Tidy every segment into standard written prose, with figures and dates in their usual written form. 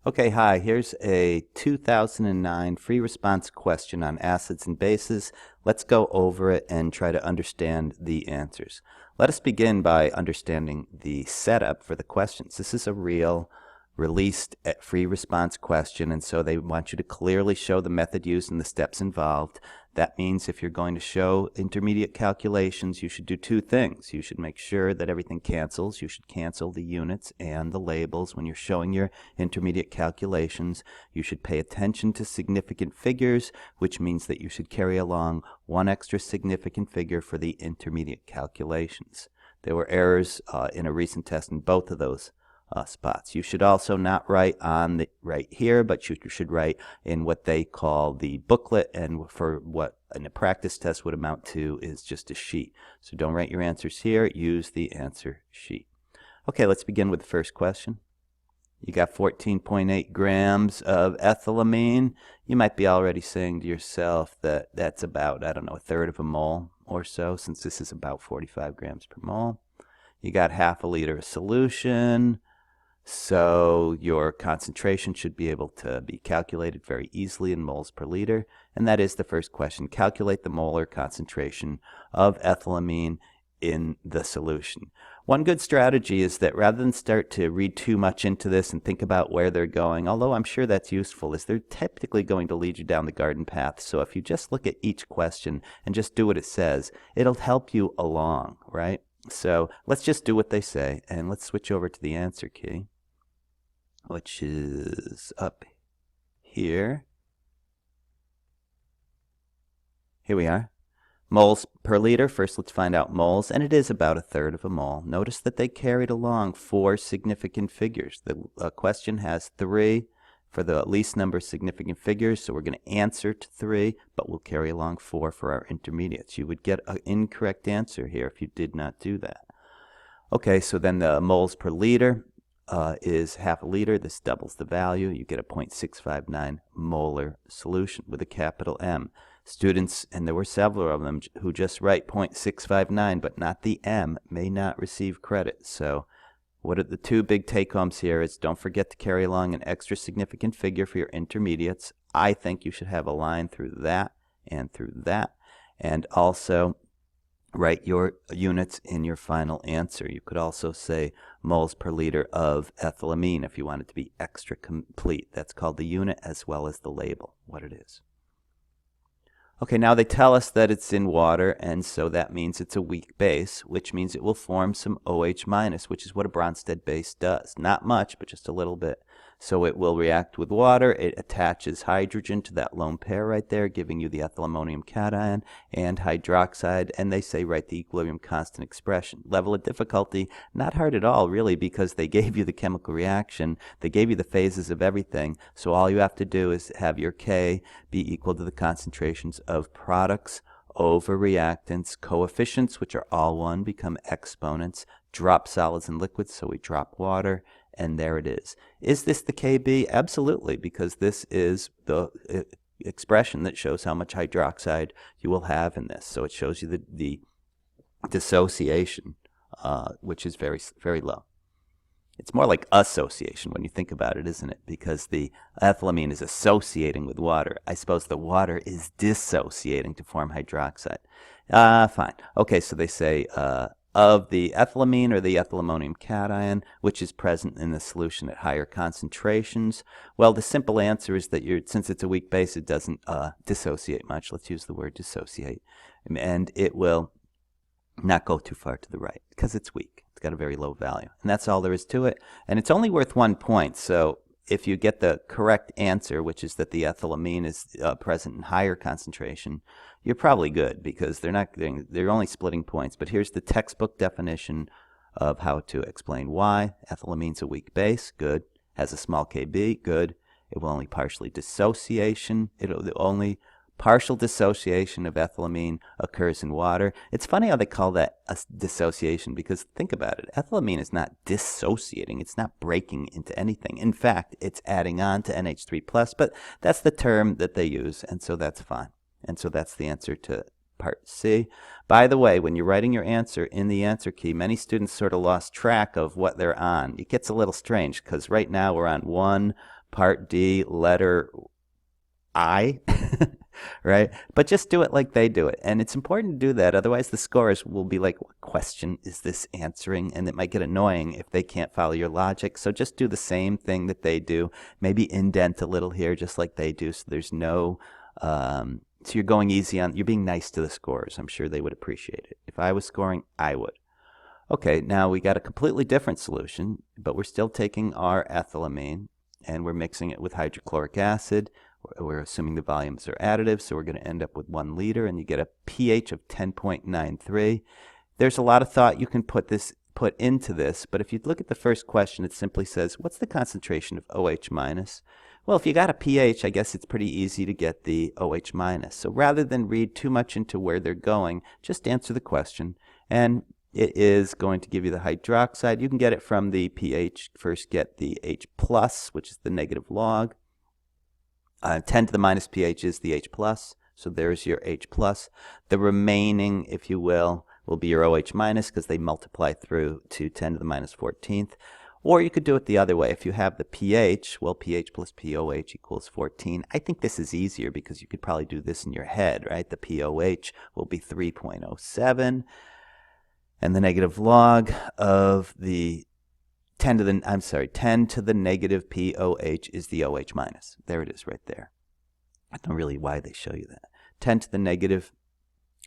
Okay, hi, here's a 2009 free response question on acids and bases. Let's go over it and try to understand the answers. Let us begin by understanding the setup for the questions. This is a real released free response question, and so they want you to clearly show the method used and the steps involved. That means if you're going to show intermediate calculations, you should do two things. You should make sure that everything cancels. You should cancel the units and the labels when you're showing your intermediate calculations. You should pay attention to significant figures, which means that you should carry along one extra significant figure for the intermediate calculations. There were errors in a recent test in both of those spots. You should also not write right here, but you should write in what they call the booklet, and for what in a practice test would amount to is just a sheet. So don't write your answers here, use the answer sheet. Okay, let's begin with the first question. You got 14.8 grams of ethylamine. You might be already saying to yourself that that's about, I don't know, a third of a mole or so, since this is about 45 grams per mole. You got half a liter of solution. So your concentration should be able to be calculated very easily in moles per liter. And that is the first question. Calculate the molar concentration of ethylamine in the solution. One good strategy is that rather than start to read too much into this and think about where they're going, although I'm sure that's useful, is they're typically going to lead you down the garden path. So if you just look at each question and just do what it says, it'll help you along, right? So let's just do what they say, and let's switch over to the answer key, which is up here. Here we are. Moles per liter. First, let's find out moles, and it is about a third of a mole. Notice that they carried along four significant figures. The question has 3 for the least number of significant figures, so we're going to answer to 3, but we'll carry along 4 for our intermediates. You would get an incorrect answer here if you did not do that. Okay, so then the moles per liter is half a liter. This doubles the value. You get a 0.659 molar solution with a capital M. Students, and there were several of them who just write 0.659 but not the M, may not receive credit. So what are the two big take-homes here is don't forget to carry along an extra significant figure for your intermediates. I think you should have a line through that and through that. And also write your units in your final answer. You could also say moles per liter of ethylamine if you want it to be extra complete. That's called the unit as well as the label, what it is. Okay, now they tell us that it's in water, and so that means it's a weak base, which means it will form some OH minus, which is what a Bronsted base does. Not much, but just a little bit. So it will react with water. It attaches hydrogen to that lone pair right there, giving you the ethylammonium cation and hydroxide, and they say write the equilibrium constant expression. Level of difficulty, not hard at all, really, because they gave you the chemical reaction. They gave you the phases of everything. So all you have to do is have your K be equal to the concentrations of products over reactants. Coefficients, which are all 1, become exponents. Drop solids and liquids, so we drop water, and there it is. Is this the KB? Absolutely, because this is the expression that shows how much hydroxide you will have in this. So it shows you the dissociation, which is very, very low. It's more like association when you think about it, isn't it? Because the ethylamine is associating with water. I suppose the water is dissociating to form hydroxide. Fine. Okay, so they say of the ethylamine or the ethylammonium cation, which is present in the solution at higher concentrations. Well, the simple answer is that since it's a weak base, it doesn't dissociate much. Let's use the word dissociate. And it will not go too far to the right because it's weak. It's got a very low value. And that's all there is to it. And it's only worth 1 point. So if you get the correct answer, which is that the ethylamine is present in higher concentration, you're probably good because they're only splitting points. But here's the textbook definition of how to explain why. Ethylamine's a weak base, good. Has a small Kb, good. It will only partial dissociation of ethylamine occurs in water. It's funny how they call that a dissociation because think about it. Ethylamine is not dissociating. It's not breaking into anything. In fact, it's adding on to NH3+, but that's the term that they use, and so that's fine. And so that's the answer to part C. By the way, when you're writing your answer in the answer key, many students sort of lost track of what they're on. It gets a little strange because right now we're on 1 part D, letter I, right? But just do it like they do it. And it's important to do that. Otherwise, the scorers will be like, what question is this answering? And it might get annoying if they can't follow your logic. So just do the same thing that they do. Maybe indent a little here just like they do, so there's no... so you're going easy on... You're being nice to the scorers. I'm sure they would appreciate it. If I was scoring, I would. Okay, now we got a completely different solution, but we're still taking our ethylamine and we're mixing it with hydrochloric acid. We're assuming the volumes are additive, so we're going to end up with 1 liter, and you get a pH of 10.93. There's a lot of thought you can put into this, but if you look at the first question, it simply says, what's the concentration of OH minus? Well, if you got a pH, I guess it's pretty easy to get the OH minus. So rather than read too much into where they're going, just answer the question, and it is going to give you the hydroxide. You can get it from the pH. First get the H plus, which is the negative log. 10 to the minus pH is the H plus, so there's your H plus. The remaining, if you will be your OH minus because they multiply through to 10 to the minus 14th. Or you could do it the other way. If you have the pH, well, pH plus POH equals 14. I think this is easier because you could probably do this in your head, right? The POH will be 3.07, and the negative log of the 10 to the negative POH is the OH minus. There it is right there. I don't know really why they show you that. 10 to the negative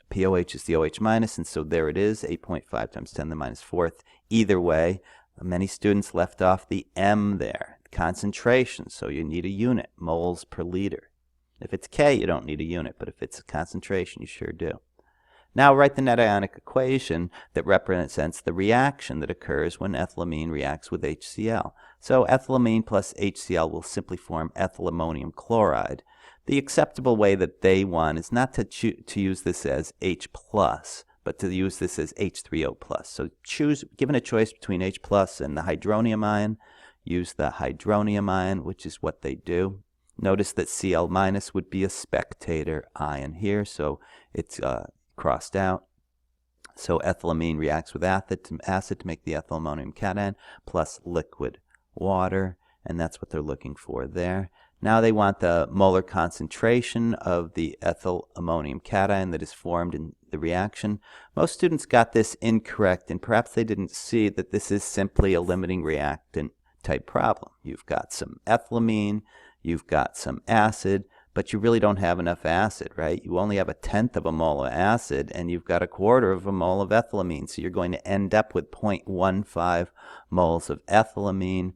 POH is the OH minus, and so there it is, 8.5 times 10 to the minus 4th. Either way, many students left off the M there, concentration, so you need a unit, moles per liter. If it's K, you don't need a unit, but if it's a concentration, you sure do. Now write the net ionic equation that represents the reaction that occurs when ethylamine reacts with HCl. So ethylamine plus HCl will simply form ethyl ammonium chloride. The acceptable way that they want is not to use this as H plus, but to use this as H3O plus. So given a choice between H plus and the hydronium ion, use the hydronium ion, which is what they do. Notice that Cl minus would be a spectator ion here, so it's crossed out. So ethylamine reacts with acid to make the ethyl ammonium cation plus liquid water, and that's what they're looking for there. Now they want the molar concentration of the ethyl ammonium cation that is formed in the reaction. Most students got this incorrect, and perhaps they didn't see that this is simply a limiting reactant type problem. You've got some ethylamine, you've got some acid, but you really don't have enough acid, right? You only have 1/10 of a mole of acid, and you've got 1/4 of a mole of ethylamine, so you're going to end up with 0.15 moles of ethylamine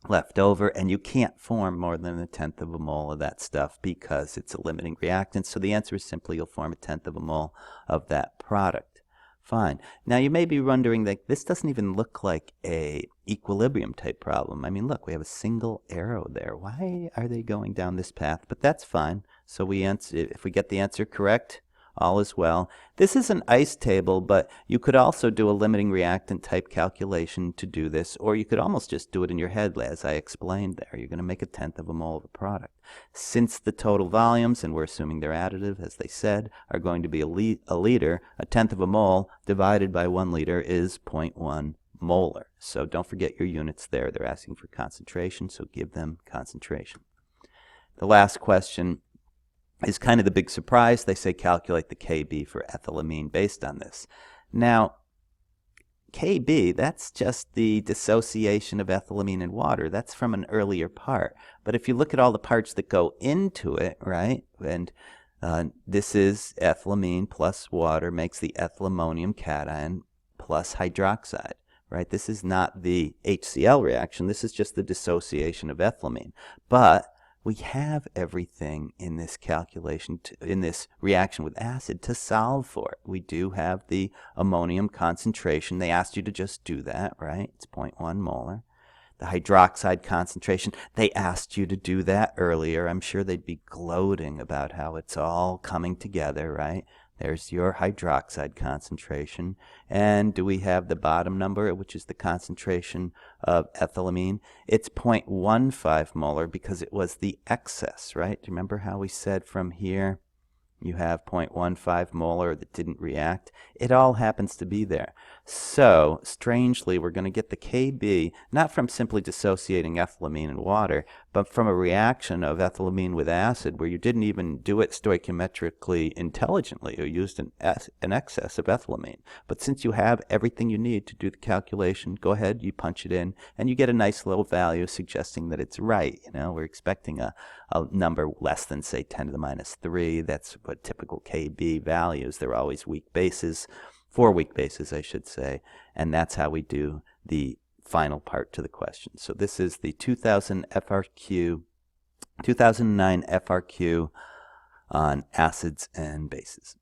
left over, and you can't form more than 1/10 of a mole of that stuff because it's a limiting reactant. So the answer is simply you'll form 1/10 of a mole of that product. Fine. Now you may be wondering that this doesn't even look like a equilibrium type problem. I mean, look, we have a single arrow there. Why are they going down this path? But that's fine. So if we get the answer correct, all is well. This is an ICE table, but you could also do a limiting reactant type calculation to do this, or you could almost just do it in your head as I explained there. You're going to make 1/10 of a mole of a product. Since the total volumes, and we're assuming they're additive, as they said, are going to be a liter, 1/10 of a mole divided by 1 liter is 0.1 molar. So don't forget your units there. They're asking for concentration, so give them concentration. The last question is kind of the big surprise. They say calculate the Kb for ethylamine based on this. Now, Kb, that's just the dissociation of ethylamine and water. That's from an earlier part. But if you look at all the parts that go into it, right, and this is ethylamine plus water makes the ethyl ammonium cation plus hydroxide, right? This is not the HCl reaction. This is just the dissociation of ethylamine. But we have everything in this calculation, in this reaction with acid, to solve for it. We do have the ammonium concentration. They asked you to just do that, right? It's 0.1 molar. The hydroxide concentration, they asked you to do that earlier. I'm sure they'd be gloating about how it's all coming together, right? There's your hydroxide concentration. And do we have the bottom number, which is the concentration of ethylamine? It's 0.15 molar because it was the excess, right? Do you remember how we said from here you have 0.15 molar that didn't react? It all happens to be there. So, strangely, we're going to get the Kb not from simply dissociating ethylamine and water, but from a reaction of ethylamine with acid where you didn't even do it stoichiometrically intelligently. You used an excess of ethylamine. But since you have everything you need to do the calculation, go ahead, you punch it in, and you get a nice little value suggesting that it's right. We're expecting a number less than, say, 10 to the minus 3. That's what typical Kb values. They're always weak bases. 4 weak bases, I should say, and that's how we do the final part to the question. So this is the 2009 FRQ on acids and bases.